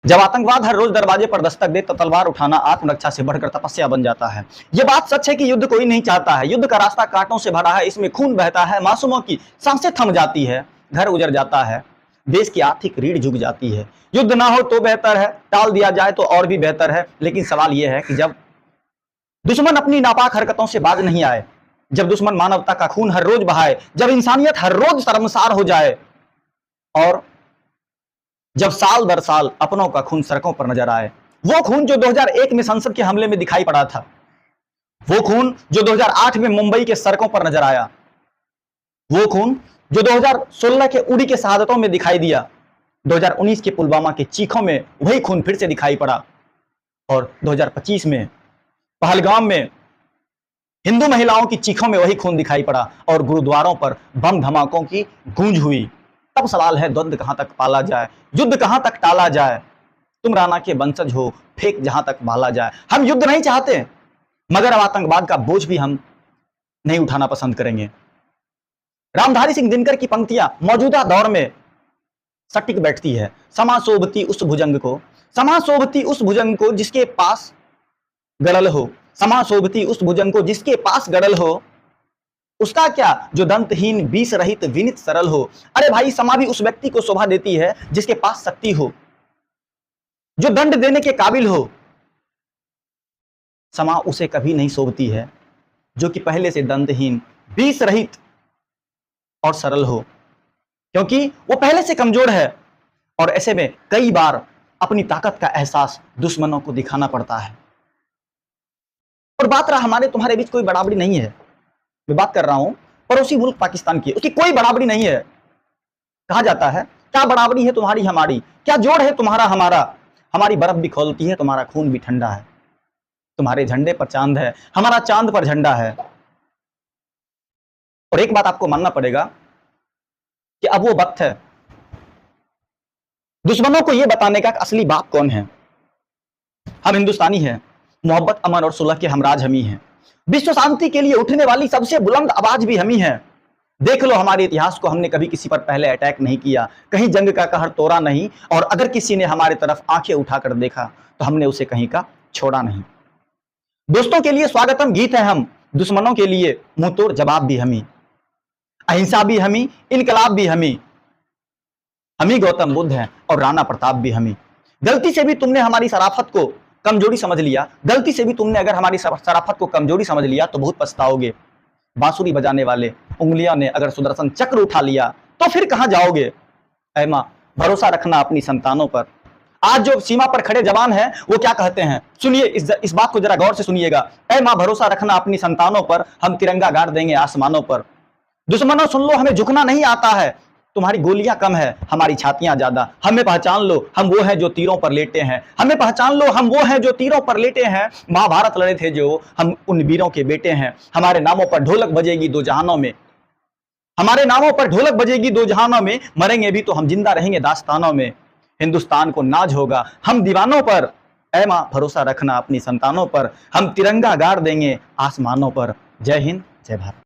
जब आतंकवाद हर रोज दरवाजे पर दस्तक दे तो तलवार उठाना आत्मरक्षा से बढ़कर तपस्या बन जाता है। यह बात सच है कि युद्ध कोई नहीं चाहता है। युद्ध का रास्ता कांटों से भरा है, इसमें खून बहता है, मासूमों की सांसें थम जाती है, घर उजड़ जाता है, देश की आर्थिक रीढ़ झुक जाती है। युद्ध ना हो तो बेहतर है, टाल दिया जाए तो और भी बेहतर है। लेकिन सवाल यह है कि जब दुश्मन अपनी नापाक हरकतों से बाज नहीं आए, जब दुश्मन मानवता का खून हर रोज बहाए, जब इंसानियत हर रोज शर्मसार हो जाए और जब साल दर साल अपनों का खून सड़कों पर नजर आए, वो खून जो 2001 में संसद के हमले में दिखाई पड़ा था, वो खून जो 2008 में मुंबई के सड़कों पर नजर आया, वो खून जो 2016 के उड़ी के शहादतों में दिखाई दिया, 2019 के पुलवामा के चीखों में वही खून फिर से दिखाई पड़ा और 2025 में पहलगाम में हिंदू महिलाओं की चीखों में वही खून दिखाई पड़ा और गुरुद्वारों पर बम धमाकों की गूंज हुई। तब सवाल है, द्वंद्व कहां तक पाला जाए, युद्ध कहां तक टाला जाए। तुम राणा के वंशज हो, फेंक जहां तक भाला जाए। हम युद्ध नहीं चाहते, मगर अब आतंकवाद का बोझ भी हम नहीं उठाना पसंद करेंगे। रामधारी सिंह दिनकर की पंक्तियां मौजूदा दौर में सटीक बैठती है। समा शोभती उस भुजंग को, समा शोभती उस भुजंग को जिसके पास गड़ल हो, समा शोभती उस भुजंग को जिसके पास गड़ल हो, उसका क्या जो दंतहीन बीस रहित विनित सरल हो। अरे भाई, समा भी उस व्यक्ति को शोभा देती है जिसके पास शक्ति हो, जो दंड देने के काबिल हो। समा उसे कभी नहीं शोभती है जो कि पहले से दंतहीन, बीस रहित और सरल हो, क्योंकि वो पहले से कमजोर है और ऐसे में कई बार अपनी ताकत का एहसास दुश्मनों को दिखाना पड़ता है। और बात रहा हमारे तुम्हारे बीच कोई बराबरी नहीं है, मैं बात कर रहा हूं पड़ोसी मुल्क पाकिस्तान की, उसकी कोई बराबरी नहीं है। कहा जाता है क्या बराबरी है तुम्हारी हमारी, क्या जोड़ है तुम्हारा हमारा। हमारी बर्फ भी खौलती है, तुम्हारा खून भी ठंडा है, तुम्हारे झंडे पर चांद है, हमारा चांद पर झंडा है। और एक बात आपको मानना पड़ेगा कि अब वो वक्त है दुश्मनों को यह बताने का असली बाप कौन है। हम हिंदुस्तानी हैं, मोहब्बत, अमन और सुलह के हमराज हम ही हैं। विश्व शांति के लिए उठने वाली सबसे बुलंद आवाज भी हम ही हैं। देख लो हमारे इतिहास को, हमने कभी किसी पर पहले अटैक नहीं किया, कहीं जंग का कहर तोड़ा नहीं, और अगर किसी ने हमारे तरफ आंखें उठाकर देखा तो हमने उसे कहीं का छोड़ा नहीं। दोस्तों के लिए स्वागतम गीत है हम, दुश्मनों के लिए मुंह तोड़ जवाब भी हम ही, अहिंसा भी हम ही, इनकलाब भी हम ही गौतम बुद्ध हैं और राणा प्रताप भी हम ही। गलती से भी तुमने हमारी शराफत को कमजोरी समझ लिया, गलती से भी तुमने अगर हमारी शराफत को कमजोरी समझ लिया तो बहुत पछताओगे। बांसुरी बजाने वाले उंगलियों ने अगर सुदर्शन चक्र उठा लिया तो फिर कहां जाओगे। ऐ मां, भरोसा रखना अपनी संतानों पर। आज जो सीमा पर खड़े जवान हैं वो क्या कहते हैं, सुनिए, इस बात को जरा गौर से सुनिएगा। ऐ मां, भरोसा रखना अपनी संतानों पर, हम तिरंगा गाड़ देंगे आसमानों पर। दुश्मनों सुन लो, हमें झुकना नहीं आता है, तुम्हारी गोलियां कम है, हमारी छातियां ज्यादा। हमें पहचान लो, हम वो हैं जो तीरों पर लेटे हैं। हमें पहचान लो, हम वो हैं जो तीरों पर लेटे हैं। महाभारत लड़े थे जो, हम उन वीरों के बेटे हैं। हमारे नामों पर ढोलक बजेगी दो जहानों में, हमारे नामों पर ढोलक बजेगी दो जहानों में। मरेंगे भी तो हम जिंदा रहेंगे दास्तानों में। हिंदुस्तान को नाज होगा हम दीवानों पर। ऐ मां, भरोसा रखना अपनी संतानों पर, हम तिरंगा गाड़ देंगे आसमानों पर। जय हिंद, जय भारत।